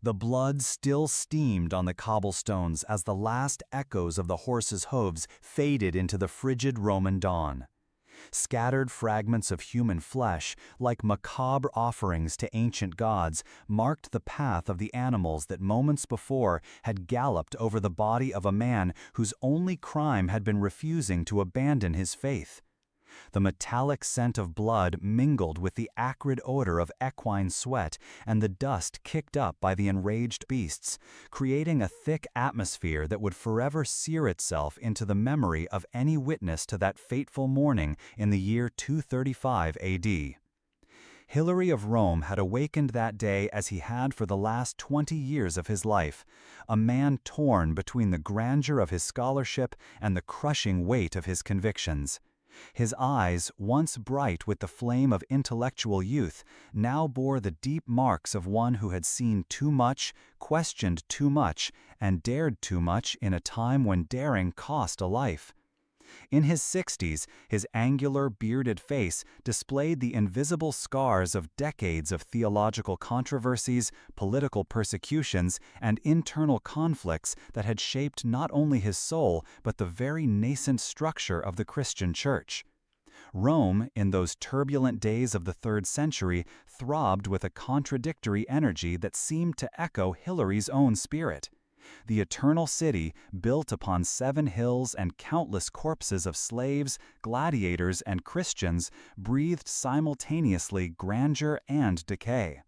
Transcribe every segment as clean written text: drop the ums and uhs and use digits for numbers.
The blood still steamed on the cobblestones as the last echoes of the horses' hooves faded into the frigid Roman dawn. Scattered fragments of human flesh, like macabre offerings to ancient gods, marked the path of the animals that moments before had galloped over the body of a man whose only crime had been refusing to abandon his faith. The metallic scent of blood mingled with the acrid odor of equine sweat and the dust kicked up by the enraged beasts, creating a thick atmosphere that would forever sear itself into the memory of any witness to that fateful morning in the year 235 AD. Hilary of Rome had awakened that day as he had for the last 20 years of his life, a man torn between the grandeur of his scholarship and the crushing weight of his convictions. His eyes, once bright with the flame of intellectual youth, now bore the deep marks of one who had seen too much, questioned too much, and dared too much in a time when daring cost a life. In his 60s, his angular, bearded face displayed the invisible scars of decades of theological controversies, political persecutions, and internal conflicts that had shaped not only his soul but the very nascent structure of the Christian Church. Rome, in those turbulent days of the 3rd century, throbbed with a contradictory energy that seemed to echo Hilary's own spirit. The eternal city, built upon 7 hills and countless corpses of slaves, gladiators, and Christians, breathed simultaneously grandeur and decay.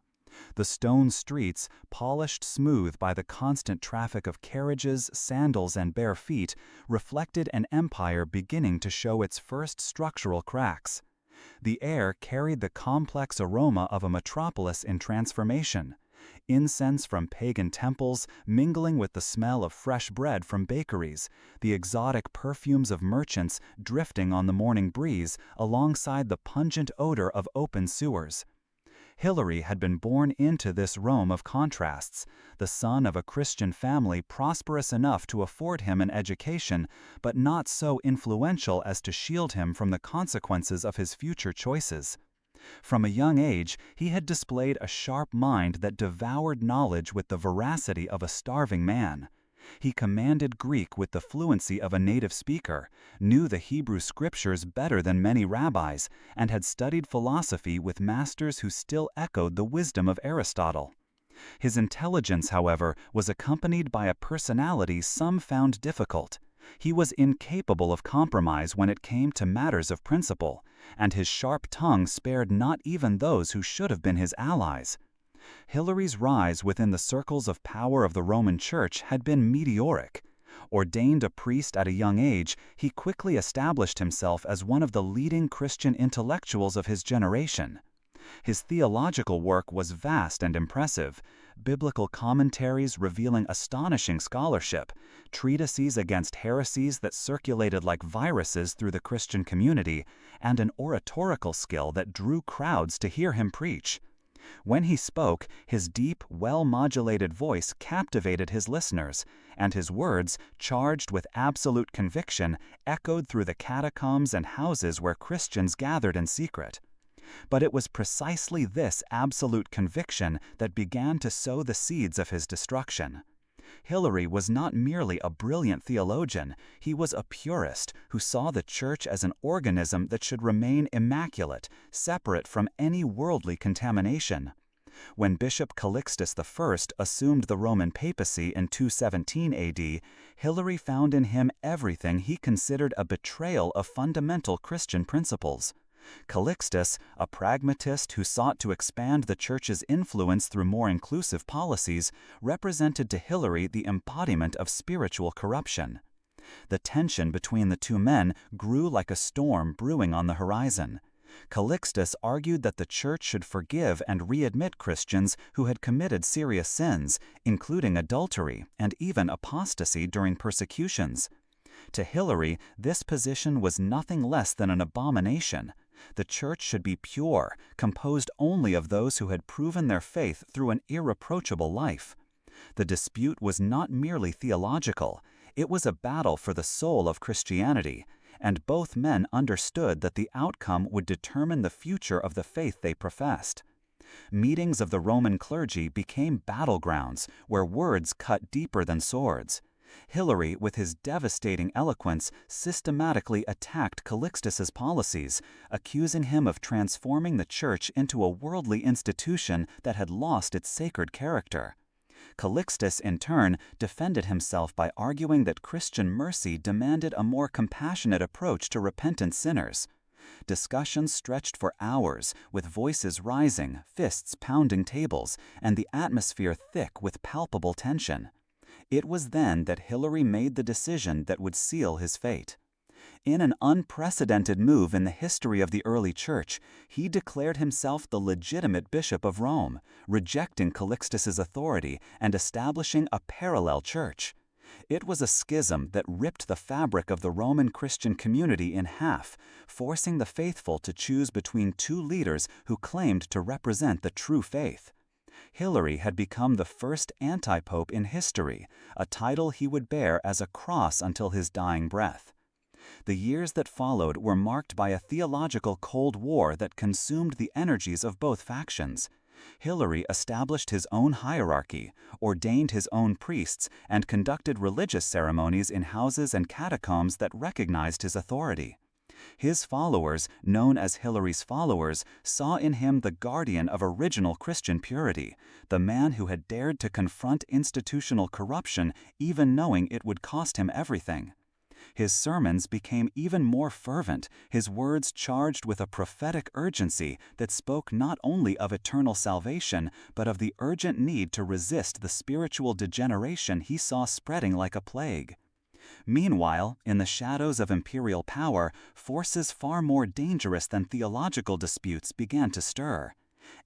The stone streets, polished smooth by the constant traffic of carriages, sandals, and bare feet, reflected an empire beginning to show its first structural cracks. The air carried the complex aroma of a metropolis in transformation. Incense from pagan temples mingling with the smell of fresh bread from bakeries, the exotic perfumes of merchants drifting on the morning breeze alongside the pungent odor of open sewers. Hilary had been born into this Rome of contrasts, the son of a Christian family prosperous enough to afford him an education, but not so influential as to shield him from the consequences of his future choices. From a young age, he had displayed a sharp mind that devoured knowledge with the voracity of a starving man. He commanded Greek with the fluency of a native speaker, knew the Hebrew scriptures better than many rabbis, and had studied philosophy with masters who still echoed the wisdom of Aristotle. His intelligence, however, was accompanied by a personality some found difficult. He was incapable of compromise when it came to matters of principle, and his sharp tongue spared not even those who should have been his allies. Hilary's rise within the circles of power of the Roman Church had been meteoric. Ordained a priest at a young age, he quickly established himself as one of the leading Christian intellectuals of his generation. His theological work was vast and impressive, biblical commentaries revealing astonishing scholarship, treatises against heresies that circulated like viruses through the Christian community, and an oratorical skill that drew crowds to hear him preach. When he spoke, his deep, well-modulated voice captivated his listeners, and his words, charged with absolute conviction, echoed through the catacombs and houses where Christians gathered in secret. But it was precisely this absolute conviction that began to sow the seeds of his destruction. Hilary was not merely a brilliant theologian, he was a purist who saw the Church as an organism that should remain immaculate, separate from any worldly contamination. When Bishop Calixtus I assumed the Roman papacy in 217 AD, Hilary found in him everything he considered a betrayal of fundamental Christian principles. Calixtus, a pragmatist who sought to expand the Church's influence through more inclusive policies, represented to Hilary the embodiment of spiritual corruption. The tension between the two men grew like a storm brewing on the horizon. Calixtus argued that the Church should forgive and readmit Christians who had committed serious sins, including adultery and even apostasy during persecutions. To Hilary, this position was nothing less than an abomination. The Church should be pure, composed only of those who had proven their faith through an irreproachable life. The dispute was not merely theological, it was a battle for the soul of Christianity, and both men understood that the outcome would determine the future of the faith they professed. Meetings of the Roman clergy became battlegrounds where words cut deeper than swords. Hilary, with his devastating eloquence, systematically attacked Calixtus's policies, accusing him of transforming the church into a worldly institution that had lost its sacred character. Calixtus, in turn, defended himself by arguing that Christian mercy demanded a more compassionate approach to repentant sinners. Discussions stretched for hours, with voices rising, fists pounding tables, and the atmosphere thick with palpable tension. It was then that Hilary made the decision that would seal his fate. In an unprecedented move in the history of the early church, he declared himself the legitimate bishop of Rome, rejecting Calixtus's authority and establishing a parallel church. It was a schism that ripped the fabric of the Roman Christian community in half, forcing the faithful to choose between two leaders who claimed to represent the true faith. Hilary had become the first anti-pope in history, a title he would bear as a cross until his dying breath. The years that followed were marked by a theological Cold War that consumed the energies of both factions. Hilary established his own hierarchy, ordained his own priests, and conducted religious ceremonies in houses and catacombs that recognized his authority. His followers, known as Hilary's followers, saw in him the guardian of original Christian purity, the man who had dared to confront institutional corruption even knowing it would cost him everything. His sermons became even more fervent, his words charged with a prophetic urgency that spoke not only of eternal salvation, but of the urgent need to resist the spiritual degeneration he saw spreading like a plague. Meanwhile, in the shadows of imperial power, forces far more dangerous than theological disputes began to stir.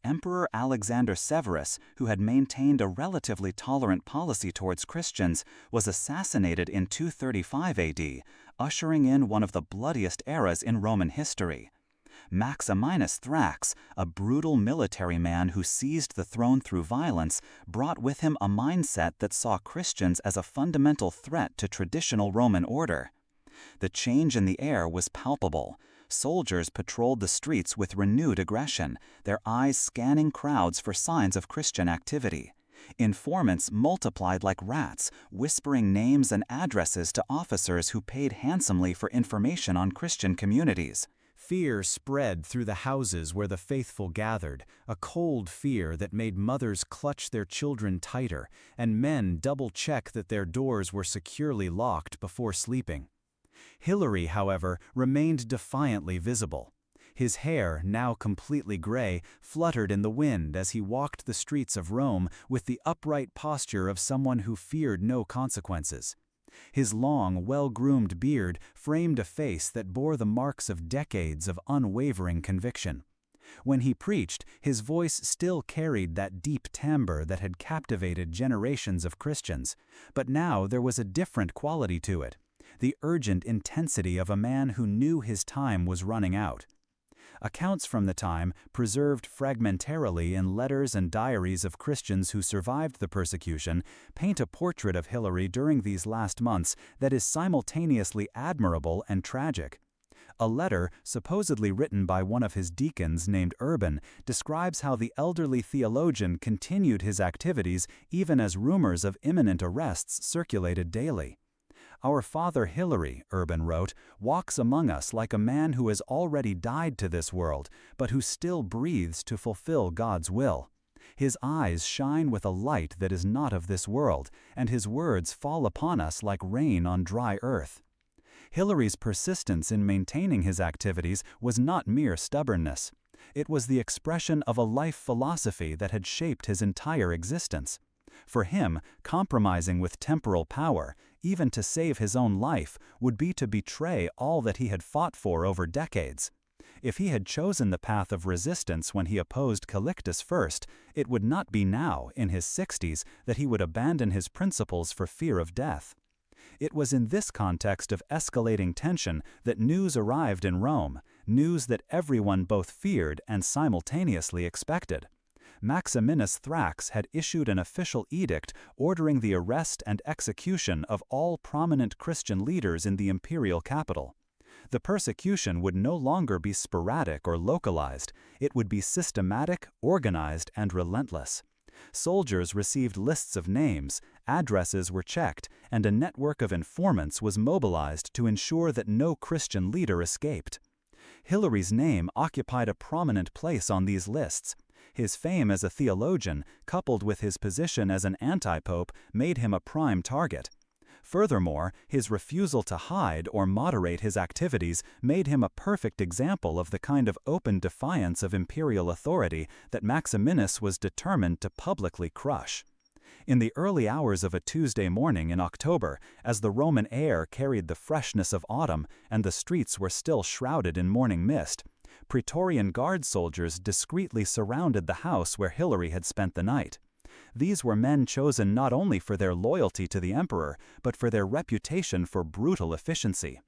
Emperor Alexander Severus, who had maintained a relatively tolerant policy towards Christians, was assassinated in 235 AD, ushering in one of the bloodiest eras in Roman history. Maximinus Thrax, a brutal military man who seized the throne through violence, brought with him a mindset that saw Christians as a fundamental threat to traditional Roman order. The change in the air was palpable. Soldiers patrolled the streets with renewed aggression, their eyes scanning crowds for signs of Christian activity. Informants multiplied like rats, whispering names and addresses to officers who paid handsomely for information on Christian communities. Fear spread through the houses where the faithful gathered, a cold fear that made mothers clutch their children tighter and men double-check that their doors were securely locked before sleeping. Hilary, however, remained defiantly visible. His hair, now completely gray, fluttered in the wind as he walked the streets of Rome with the upright posture of someone who feared no consequences. His long, well-groomed beard framed a face that bore the marks of decades of unwavering conviction. When he preached, his voice still carried that deep timbre that had captivated generations of Christians, but now there was a different quality to it, the urgent intensity of a man who knew his time was running out. Accounts from the time, preserved fragmentarily in letters and diaries of Christians who survived the persecution, paint a portrait of Hilary during these last months that is simultaneously admirable and tragic. A letter, supposedly written by one of his deacons named Urban, describes how the elderly theologian continued his activities even as rumors of imminent arrests circulated daily. "Our Father Hilary," Urban wrote, "walks among us like a man who has already died to this world, but who still breathes to fulfill God's will. His eyes shine with a light that is not of this world, and his words fall upon us like rain on dry earth." Hilary's persistence in maintaining his activities was not mere stubbornness. It was the expression of a life philosophy that had shaped his entire existence. For him, compromising with temporal power, even to save his own life, would be to betray all that he had fought for over decades. If he had chosen the path of resistance when he opposed Calixtus first, it would not be now, in his 60s, that he would abandon his principles for fear of death. It was in this context of escalating tension that news arrived in Rome, news that everyone both feared and simultaneously expected. Maximinus Thrax had issued an official edict ordering the arrest and execution of all prominent Christian leaders in the imperial capital. The persecution would no longer be sporadic or localized. It would be systematic, organized, and relentless. Soldiers received lists of names, addresses were checked, and a network of informants was mobilized to ensure that no Christian leader escaped. Hilary's name occupied a prominent place on these lists. His fame as a theologian, coupled with his position as an anti-pope, made him a prime target. Furthermore, his refusal to hide or moderate his activities made him a perfect example of the kind of open defiance of imperial authority that Maximinus was determined to publicly crush. In the early hours of a Tuesday morning in October, as the Roman air carried the freshness of autumn and the streets were still shrouded in morning mist, Praetorian Guard soldiers discreetly surrounded the house where Hilary had spent the night. These were men chosen not only for their loyalty to the emperor, but for their reputation for brutal efficiency.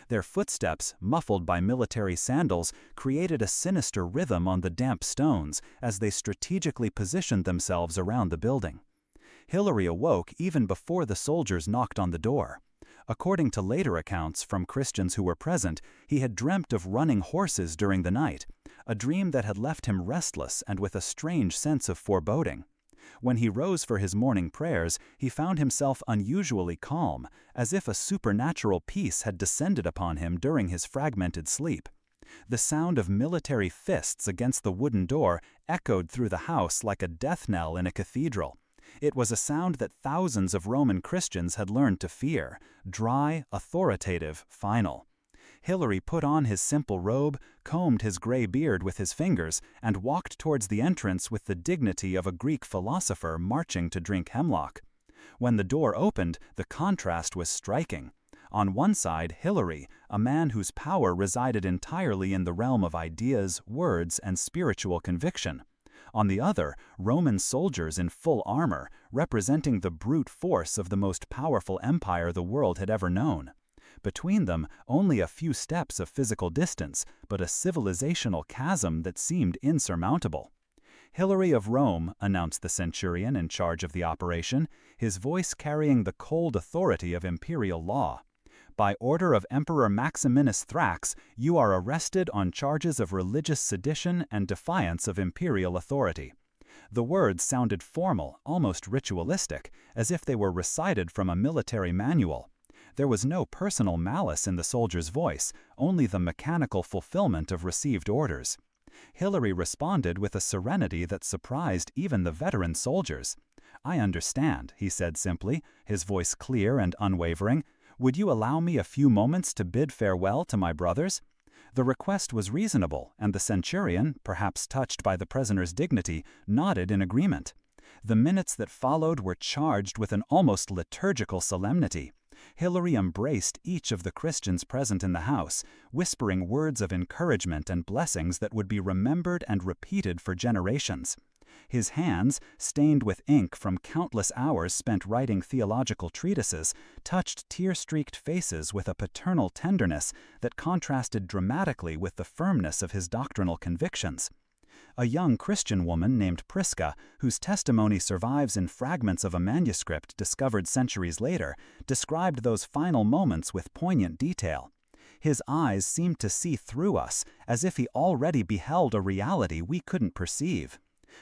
Their footsteps, muffled by military sandals, created a sinister rhythm on the damp stones as they strategically positioned themselves around the building. Hilary awoke even before the soldiers knocked on the door. According to later accounts from Christians who were present, he had dreamt of running horses during the night, a dream that had left him restless and with a strange sense of foreboding. When he rose for his morning prayers, he found himself unusually calm, as if a supernatural peace had descended upon him during his fragmented sleep. The sound of military fists against the wooden door echoed through the house like a death knell in a cathedral. It was a sound that thousands of Roman Christians had learned to fear, dry, authoritative, final. Hilary put on his simple robe, combed his gray beard with his fingers, and walked towards the entrance with the dignity of a Greek philosopher marching to drink hemlock. When the door opened, the contrast was striking. On one side, Hilary, a man whose power resided entirely in the realm of ideas, words, and spiritual conviction. On the other, Roman soldiers in full armor, representing the brute force of the most powerful empire the world had ever known. Between them, only a few steps of physical distance, but a civilizational chasm that seemed insurmountable. "Hilary of Rome," announced the centurion in charge of the operation, his voice carrying the cold authority of imperial law. "By order of Emperor Maximinus Thrax, you are arrested on charges of religious sedition and defiance of imperial authority." The words sounded formal, almost ritualistic, as if they were recited from a military manual. There was no personal malice in the soldier's voice, only the mechanical fulfillment of received orders. Hilary responded with a serenity that surprised even the veteran soldiers. "I understand," he said simply, his voice clear and unwavering. "Would you allow me a few moments to bid farewell to my brothers?" The request was reasonable, and the centurion, perhaps touched by the prisoner's dignity, nodded in agreement. The minutes that followed were charged with an almost liturgical solemnity. Hilary embraced each of the Christians present in the house, whispering words of encouragement and blessings that would be remembered and repeated for generations. His hands, stained with ink from countless hours spent writing theological treatises, touched tear-streaked faces with a paternal tenderness that contrasted dramatically with the firmness of his doctrinal convictions. A young Christian woman named Prisca, whose testimony survives in fragments of a manuscript discovered centuries later, described those final moments with poignant detail. "His eyes seemed to see through us, as if he already beheld a reality we couldn't perceive.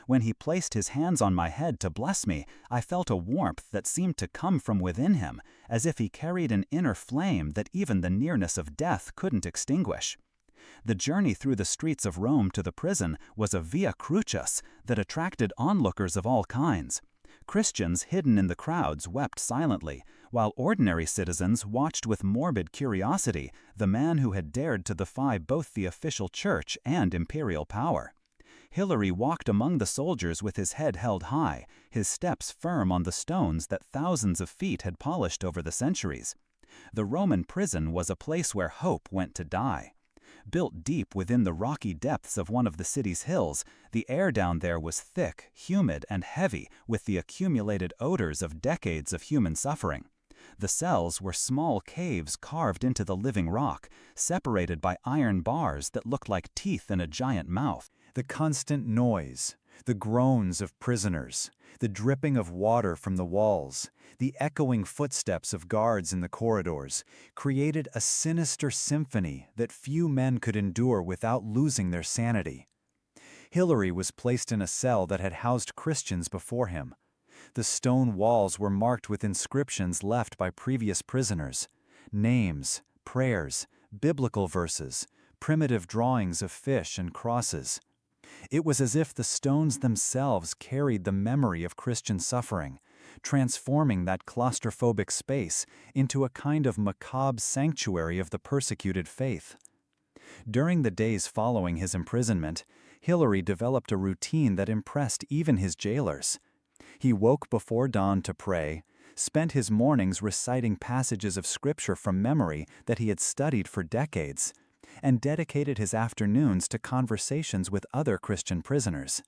When he placed his hands on my head to bless me, I felt a warmth that seemed to come from within him, as if he carried an inner flame that even the nearness of death couldn't extinguish." The journey through the streets of Rome to the prison was a via crucis that attracted onlookers of all kinds. Christians hidden in the crowds wept silently, while ordinary citizens watched with morbid curiosity the man who had dared to defy both the official church and imperial power. Hilary walked among the soldiers with his head held high, his steps firm on the stones that thousands of feet had polished over the centuries. The Roman prison was a place where hope went to die. Built deep within the rocky depths of one of the city's hills, the air down there was thick, humid, and heavy with the accumulated odors of decades of human suffering. The cells were small caves carved into the living rock, separated by iron bars that looked like teeth in a giant mouth. The constant noise, The groans of prisoners, the dripping of water from the walls, the echoing footsteps of guards in the corridors created a sinister symphony that few men could endure without losing their sanity. Hilary was placed in a cell that had housed Christians before him. The stone walls were marked with inscriptions left by previous prisoners, names, prayers, biblical verses, primitive drawings of fish and crosses. It was as if the stones themselves carried the memory of Christian suffering, transforming that claustrophobic space into a kind of macabre sanctuary of the persecuted faith. During the days following his imprisonment, Hilary developed a routine that impressed even his jailers. He woke before dawn to pray, spent his mornings reciting passages of scripture from memory that he had studied for decades, and dedicated his afternoons to conversations with other Christian prisoners.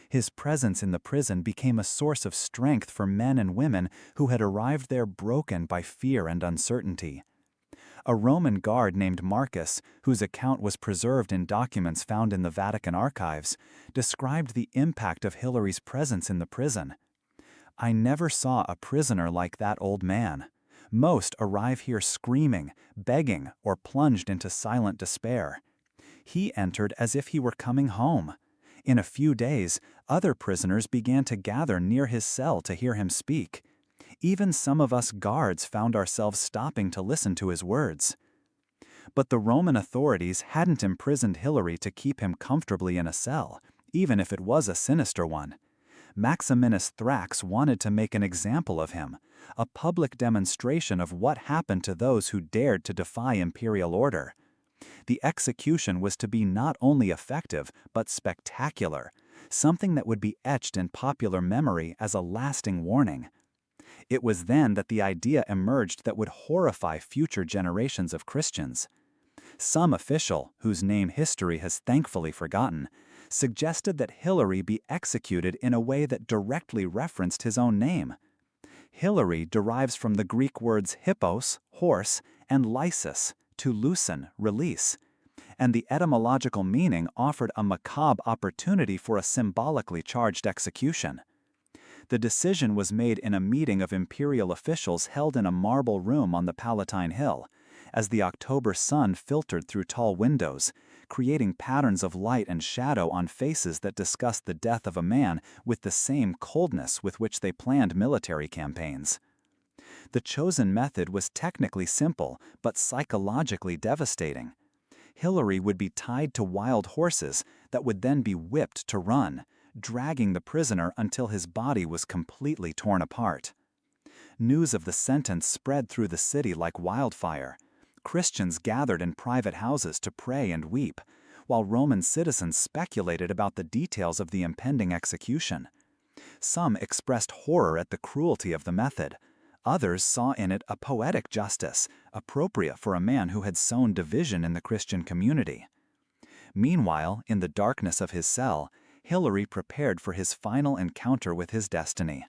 His presence in the prison became a source of strength for men and women who had arrived there broken by fear and uncertainty. A Roman guard named Marcus, whose account was preserved in documents found in the Vatican archives, described the impact of Hilary's presence in the prison. "I never saw a prisoner like that old man. Most arrive here screaming, begging, or plunged into silent despair. He entered as if he were coming home. In a few days, other prisoners began to gather near his cell to hear him speak. Even some of us guards found ourselves stopping to listen to his words." But the Roman authorities hadn't imprisoned Hilary to keep him comfortably in a cell, even if it was a sinister one. Maximinus Thrax wanted to make an example of him, a public demonstration of what happened to those who dared to defy imperial order. The execution was to be not only effective, but spectacular, something that would be etched in popular memory as a lasting warning. It was then that the idea emerged that would horrify future generations of Christians. Some official, whose name history has thankfully forgotten, suggested that Hilary be executed in a way that directly referenced his own name. Hilary derives from the Greek words hippos, horse, and lysis, to loosen, release, and the etymological meaning offered a macabre opportunity for a symbolically charged execution. The decision was made in a meeting of imperial officials held in a marble room on the Palatine Hill, as the October sun filtered through tall windows, creating patterns of light and shadow on faces that discussed the death of a man with the same coldness with which they planned military campaigns. The chosen method was technically simple, but psychologically devastating. Hilary would be tied to wild horses that would then be whipped to run, dragging the prisoner until his body was completely torn apart. News of the sentence spread through the city like wildfire. Christians gathered in private houses to pray and weep, while Roman citizens speculated about the details of the impending execution. Some expressed horror at the cruelty of the method. Others saw in it a poetic justice, appropriate for a man who had sown division in the Christian community. Meanwhile, in the darkness of his cell, Hilary prepared for his final encounter with his destiny.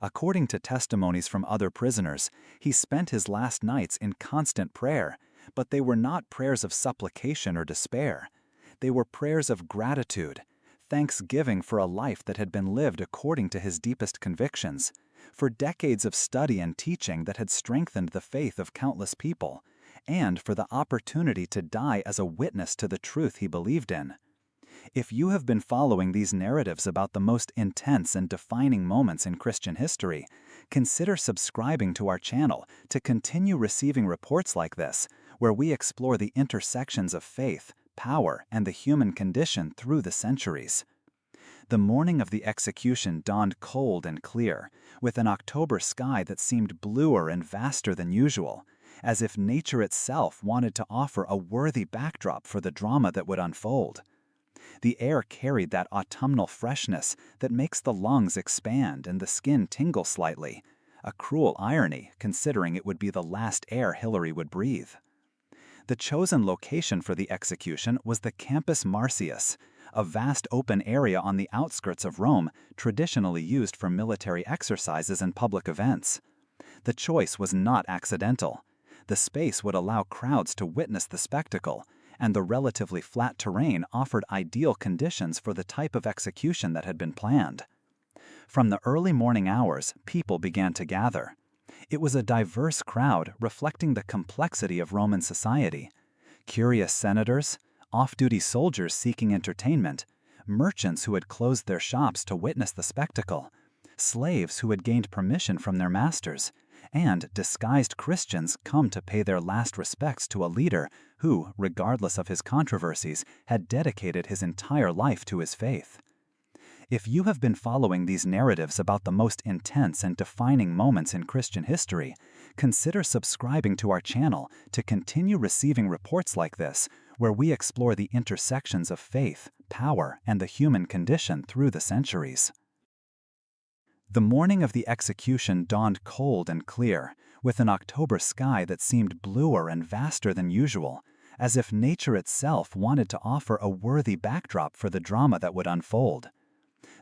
According to testimonies from other prisoners, he spent his last nights in constant prayer, but they were not prayers of supplication or despair. They were prayers of gratitude, thanksgiving for a life that had been lived according to his deepest convictions, for decades of study and teaching that had strengthened the faith of countless people, and for the opportunity to die as a witness to the truth he believed in. If you have been following these narratives about the most intense and defining moments in Christian history, consider subscribing to our channel to continue receiving reports like this, where we explore the intersections of faith, power, and the human condition through the centuries. The morning of the execution dawned cold and clear, with an October sky that seemed bluer and vaster than usual, as if nature itself wanted to offer a worthy backdrop for the drama that would unfold. The air carried that autumnal freshness that makes the lungs expand and the skin tingle slightly, a cruel irony considering it would be the last air Hilary would breathe. The chosen location for the execution was the Campus Martius, a vast open area on the outskirts of Rome traditionally used for military exercises and public events. The choice was not accidental. The space would allow crowds to witness the spectacle, and the relatively flat terrain offered ideal conditions for the type of execution that had been planned. From the early morning hours, people began to gather. It was a diverse crowd reflecting the complexity of Roman society. Curious senators, off-duty soldiers seeking entertainment, merchants who had closed their shops to witness the spectacle, slaves who had gained permission from their masters, and disguised Christians come to pay their last respects to a leader who, regardless of his controversies, had dedicated his entire life to his faith. If you have been following these narratives about the most intense and defining moments in Christian history, consider subscribing to our channel to continue receiving reports like this, where we explore the intersections of faith, power, and the human condition through the centuries. The morning of the execution dawned cold and clear, with an October sky that seemed bluer and vaster than usual, as if nature itself wanted to offer a worthy backdrop for the drama that would unfold.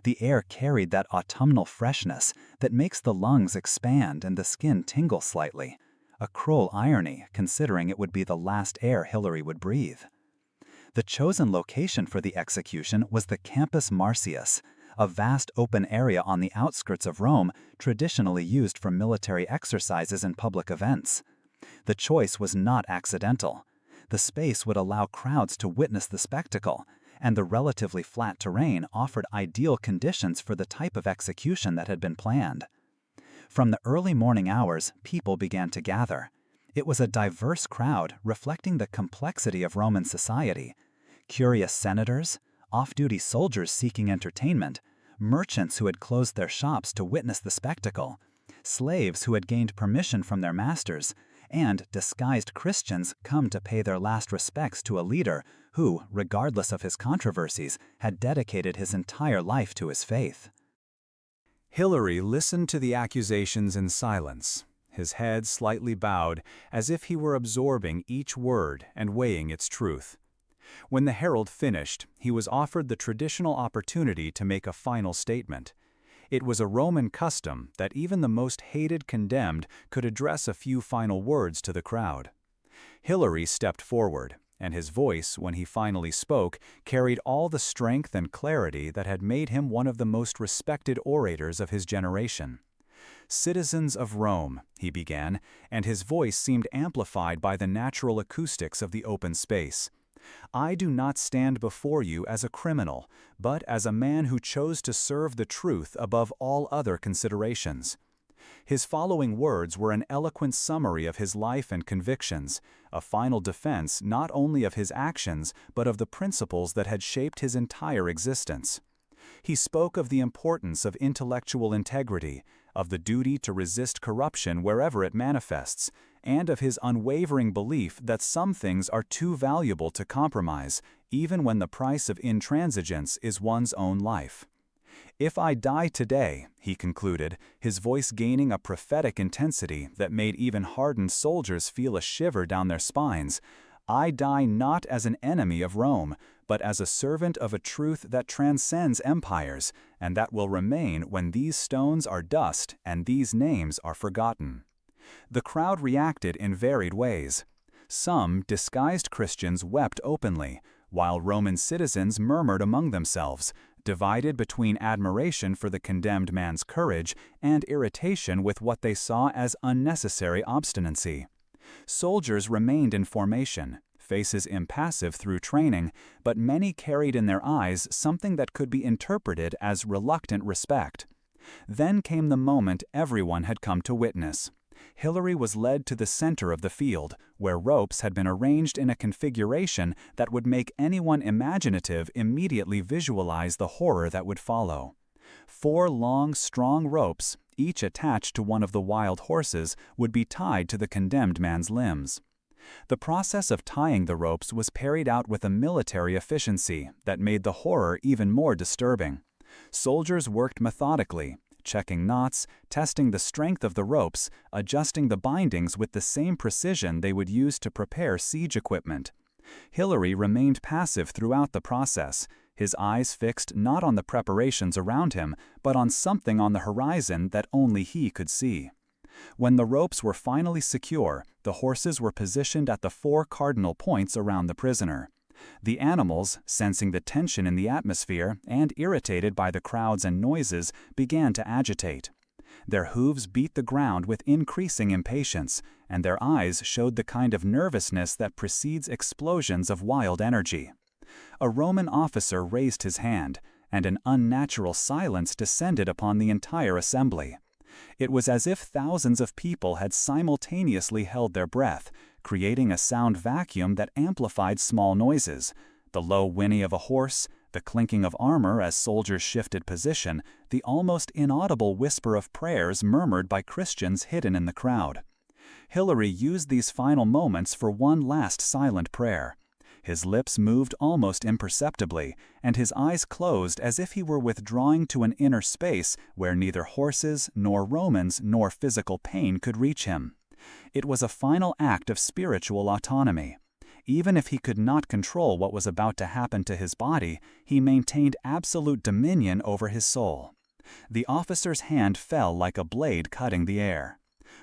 The air carried that autumnal freshness that makes the lungs expand and the skin tingle slightly, a cruel irony considering it would be the last air Hillary would breathe. The chosen location for the execution was the Campus Martius, a vast open area on the outskirts of Rome traditionally used for military exercises and public events. The choice was not accidental. The space would allow crowds to witness the spectacle, and the relatively flat terrain offered ideal conditions for the type of execution that had been planned. From the early morning hours, people began to gather. It was a diverse crowd reflecting the complexity of Roman society. Curious senators, off-duty soldiers seeking entertainment, merchants who had closed their shops to witness the spectacle, slaves who had gained permission from their masters, and disguised Christians come to pay their last respects to a leader who, regardless of his controversies, had dedicated his entire life to his faith. Hillary listened to the accusations in silence, his head slightly bowed, as if he were absorbing each word and weighing its truth. When the herald finished, he was offered the traditional opportunity to make a final statement. It was a Roman custom that even the most hated condemned could address a few final words to the crowd. Hillary stepped forward, and his voice, when he finally spoke, carried all the strength and clarity that had made him one of the most respected orators of his generation. "Citizens of Rome," he began, and his voice seemed amplified by the natural acoustics of the open space. "I do not stand before you as a criminal, but as a man who chose to serve the truth above all other considerations." His following words were an eloquent summary of his life and convictions, a final defense not only of his actions but of the principles that had shaped his entire existence. He spoke of the importance of intellectual integrity, of the duty to resist corruption wherever it manifests, and of his unwavering belief that some things are too valuable to compromise, even when the price of intransigence is one's own life. "If I die today," he concluded, his voice gaining a prophetic intensity that made even hardened soldiers feel a shiver down their spines, "I die not as an enemy of Rome, but as a servant of a truth that transcends empires, and that will remain when these stones are dust and these names are forgotten." The crowd reacted in varied ways. Some disguised Christians wept openly, while Roman citizens murmured among themselves, divided between admiration for the condemned man's courage and irritation with what they saw as unnecessary obstinacy. Soldiers remained in formation, faces impassive through training, but many carried in their eyes something that could be interpreted as reluctant respect. Then came the moment everyone had come to witness. Hillary was led to the center of the field, where ropes had been arranged in a configuration that would make anyone imaginative immediately visualize the horror that would follow. 4 long, strong ropes, each attached to one of the wild horses, would be tied to the condemned man's limbs. The process of tying the ropes was carried out with a military efficiency that made the horror even more disturbing. Soldiers worked methodically, checking knots, testing the strength of the ropes, adjusting the bindings with the same precision they would use to prepare siege equipment. Hillary remained passive throughout the process, his eyes fixed not on the preparations around him, but on something on the horizon that only he could see. When the ropes were finally secure, the horses were positioned at the 4 cardinal points around the prisoner. The animals, sensing the tension in the atmosphere and irritated by the crowds and noises, began to agitate. Their hooves beat the ground with increasing impatience, and their eyes showed the kind of nervousness that precedes explosions of wild energy. A Roman officer raised his hand, and an unnatural silence descended upon the entire assembly. It was as if thousands of people had simultaneously held their breath, creating a sound vacuum that amplified small noises: the low whinny of a horse, the clinking of armor as soldiers shifted position, the almost inaudible whisper of prayers murmured by Christians hidden in the crowd. Hilary used these final moments for one last silent prayer. His lips moved almost imperceptibly, and his eyes closed as if he were withdrawing to an inner space where neither horses, nor Romans, nor physical pain could reach him. It was a final act of spiritual autonomy. Even if he could not control what was about to happen to his body, he maintained absolute dominion over his soul. The officer's hand fell like a blade cutting the air.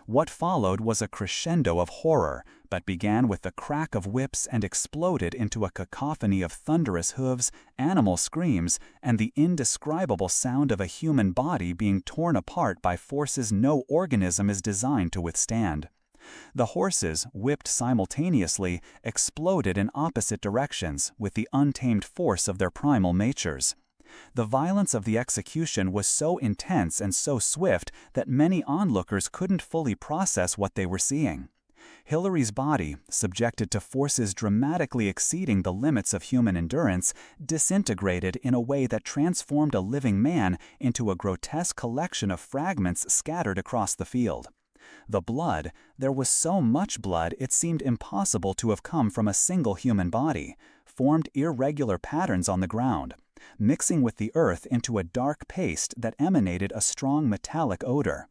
What followed was a crescendo of horror, but began with the crack of whips and exploded into a cacophony of thunderous hooves, animal screams, and the indescribable sound of a human body being torn apart by forces no organism is designed to withstand. The horses, whipped simultaneously, exploded in opposite directions with the untamed force of their primal natures. The violence of the execution was so intense and so swift that many onlookers couldn't fully process what they were seeing. Hilary's body, subjected to forces dramatically exceeding the limits of human endurance, disintegrated in a way that transformed a living man into a grotesque collection of fragments scattered across the field. The blood, there was so much blood it seemed impossible to have come from a single human body, formed irregular patterns on the ground, mixing with the earth into a dark paste that emanated a strong metallic odor.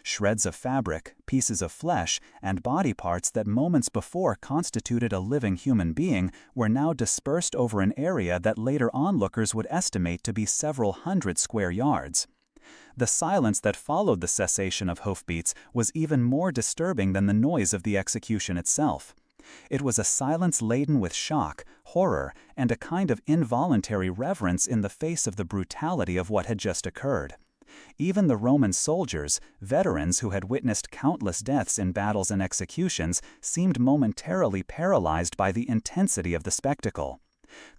Shreds of fabric, pieces of flesh, and body parts that moments before constituted a living human being were now dispersed over an area that later onlookers would estimate to be several hundred square yards. The silence that followed the cessation of hoofbeats was even more disturbing than the noise of the execution itself. It was a silence laden with shock, horror, and a kind of involuntary reverence in the face of the brutality of what had just occurred. Even the Roman soldiers, veterans who had witnessed countless deaths in battles and executions, seemed momentarily paralyzed by the intensity of the spectacle.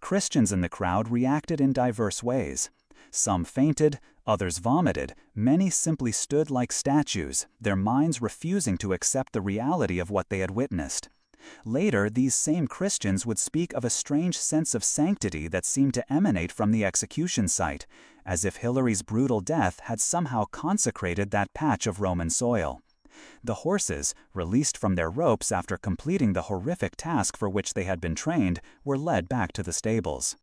Christians in the crowd reacted in diverse ways. Some fainted, others vomited, many simply stood like statues, their minds refusing to accept the reality of what they had witnessed. Later, these same Christians would speak of a strange sense of sanctity that seemed to emanate from the execution site, as if Hilary's brutal death had somehow consecrated that patch of Roman soil. The horses, released from their ropes after completing the horrific task for which they had been trained, were led back to the stables.